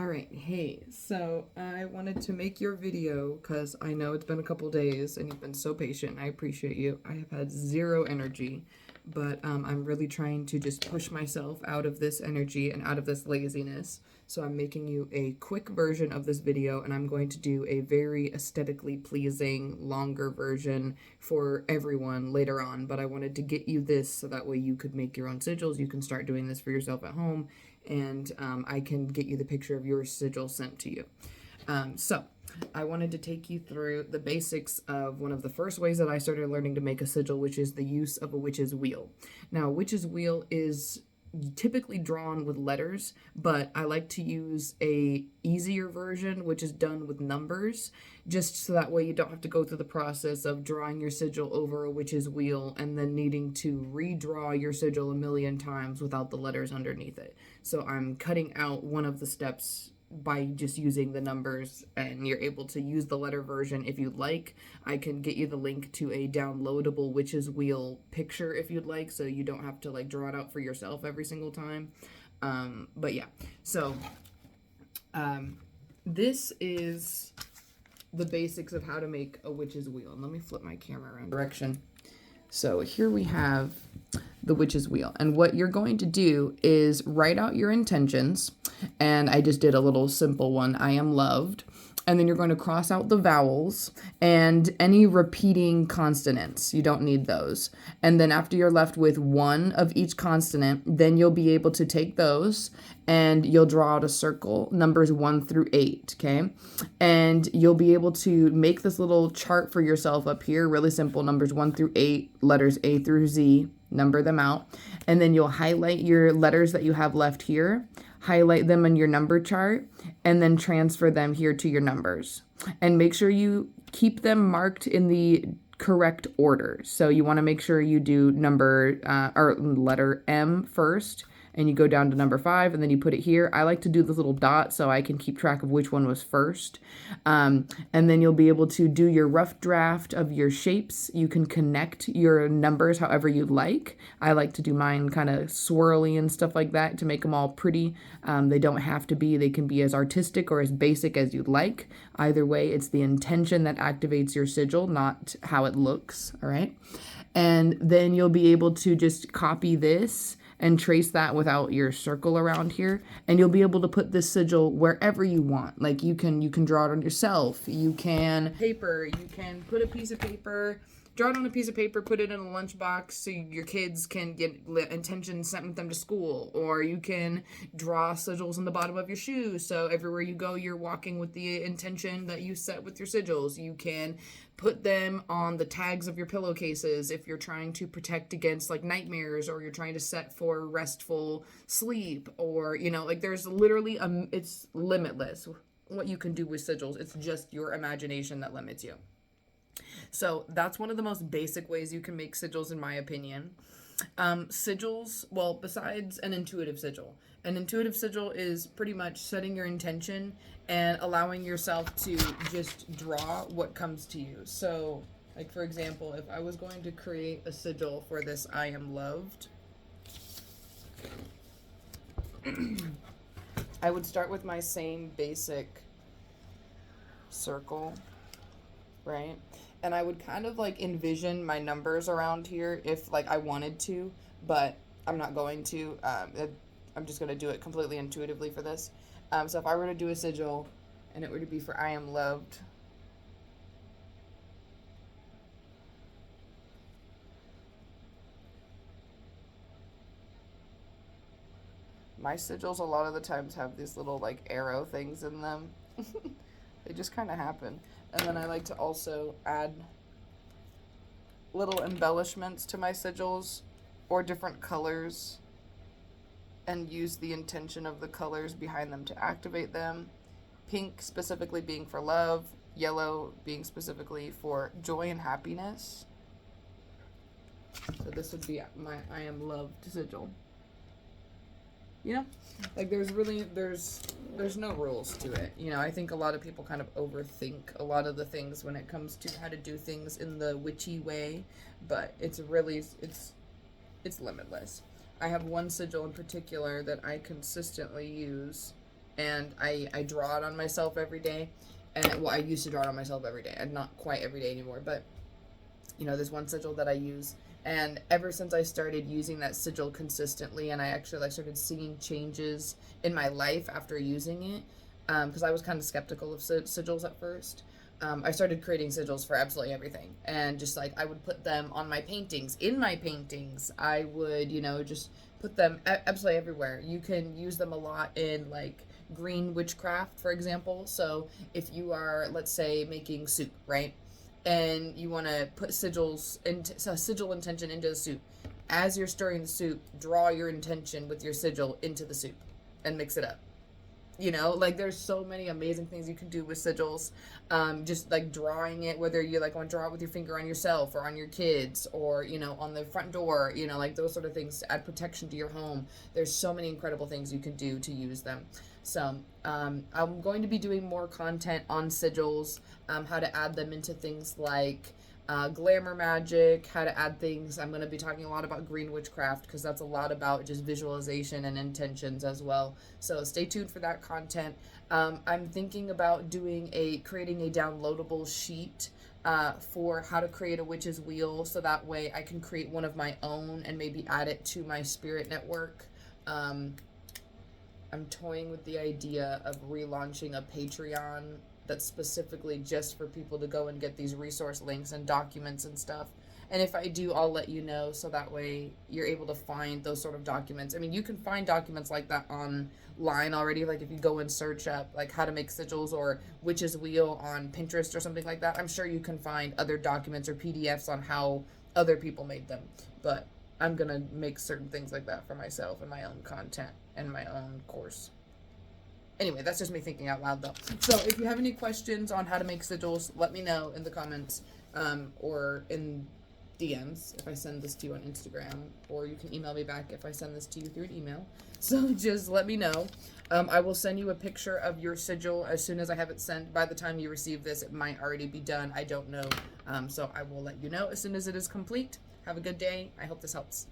Alright, hey, so I wanted to make your video because I know it's been a couple days and you've been so patient. I appreciate you. I have had zero energy, but I'm really trying to just push myself out of this energy and out of this laziness. So I'm making you a quick version of this video, and I'm going to do a very aesthetically pleasing, longer version for everyone later on. But I wanted to get you this so that way you could make your own sigils. You can start doing this for yourself at home, and I can get you the picture of your sigil sent to you. So I wanted to take you through the basics of one of the first ways that I started learning to make a sigil, which is the use of a witch's wheel. Now, a witch's wheel is typically drawn with letters, but I like to use a easier version, which is done with numbers, just so that way you don't have to go through the process of drawing your sigil over a witch's wheel and then needing to redraw your sigil a million times without the letters underneath it. So I'm cutting out one of the steps by just using the numbers, and you're able to use the letter version if you'd like. I can get you the link to a downloadable witch's wheel picture if you'd like, so you don't have to like draw it out for yourself every single time. But yeah, so this is the basics of how to make a witch's wheel. And let me flip my camera around direction. So here we have the witch's wheel, and what you're going to do is write out your intentions, and I just did a little simple one, I am loved, and then you're going to cross out the vowels and any repeating consonants. You don't need those. And then after you're left with one of each consonant, then you'll be able to take those and you'll draw out a circle, numbers 1 through 8, okay? And you'll be able to make this little chart for yourself up here, really simple, numbers 1 through 8, letters A through Z, number them out, and then you'll highlight your letters that you have left here, highlight them on your number chart, and then transfer them here to your numbers. And make sure you keep them marked in the correct order. So you want to make sure you do number or letter M first, and you go down to number 5, and then you put it here. I like to do this little dot so I can keep track of which one was first. And then you'll be able to do your rough draft of your shapes. You can connect your numbers however you'd like. I like to do mine kind of swirly and stuff like that to make them all pretty. They don't have to be. They can be as artistic or as basic as you'd like. Either way, it's the intention that activates your sigil, not how it looks, all right? And then you'll be able to just copy this and trace that without your circle around here, and you'll be able to put this sigil wherever you want. Like you can draw it on yourself, you can put a piece of paper, draw it on a piece of paper, put it in a lunchbox so your kids can get intentions sent with them to school, or you can draw sigils on the bottom of your shoes so everywhere you go you're walking with the intention that you set with your sigils. You can put them on the tags of your pillowcases if you're trying to protect against like nightmares, or you're trying to set for restful sleep, or like there's literally it's limitless what you can do with sigils. It's just your imagination that limits you. So that's one of the most basic ways you can make sigils, in my opinion. Sigils, well, besides an intuitive sigil is pretty much setting your intention and allowing yourself to just draw what comes to you. So, like for example, if I was going to create a sigil for this I am loved, I would start with my same basic circle, right? And I would kind of like envision my numbers around here if like I wanted to, but I'm not going to. I'm just going to do it completely intuitively for this. So if I were to do a sigil and it were to be for I am loved, my sigils a lot of the times have these little like arrow things in them. They just kind of happen. And then I like to also add little embellishments to my sigils or different colors and use the intention of the colors behind them to activate them. Pink specifically being for love, yellow being specifically for joy and happiness. So this would be my I am loved sigil. Like there's no rules to it. I think a lot of people kind of overthink a lot of the things when it comes to how to do things in the witchy way, but it's limitless. I have one sigil in particular that I consistently use and I draw it on myself every day. And well, I used to draw it on myself every day, and not quite every day anymore, but you know, there's one sigil that I use, and ever since I started using that sigil consistently, and I actually like started seeing changes in my life after using it, because I was kind of skeptical of sigils at first. I started creating sigils for absolutely everything, and just like I would put them on my paintings. In my paintings, I would, you know, just put them absolutely everywhere. You can use them a lot in like green witchcraft, for example. So if you are, let's say, making soup, right? And you want to put sigils into so sigil intention into the soup. As you're stirring the soup, draw your intention with your sigil into the soup and mix it up. You know, like there's so many amazing things you can do with sigils. Just like drawing it, whether you like want to draw it with your finger on yourself or on your kids, or you know, on the front door, you know, like those sort of things to add protection to your home. There's so many incredible things you can do to use them. So I'm going to be doing more content on sigils, how to add them into things like glamour magic, how to add things. I'm going to be talking a lot about green witchcraft because that's a lot about just visualization and intentions as well. So stay tuned for that content. I'm thinking about creating a downloadable sheet for how to create a witch's wheel, so that way I can create one of my own and maybe add it to my spirit network. I'm toying with the idea of relaunching a Patreon that's specifically just for people to go and get these resource links and documents and stuff. And if I do, I'll let you know, so that way you're able to find those sort of documents. I mean, you can find documents like that online already. Like if you go and search up like how to make sigils or witch's wheel on Pinterest or something like that, I'm sure you can find other documents or PDFs on how other people made them. But I'm going to make certain things like that for myself and my own content and my own course. Anyway, that's just me thinking out loud though. So if you have any questions on how to make sigils, let me know in the comments, or in DMs if I send this to you on Instagram, or you can email me back if I send this to you through an email. So just let me know. I will send you a picture of your sigil as soon as I have it sent. By the time you receive this, it might already be done. I don't know. So I will let you know as soon as it is complete. Have a good day. I hope this helps.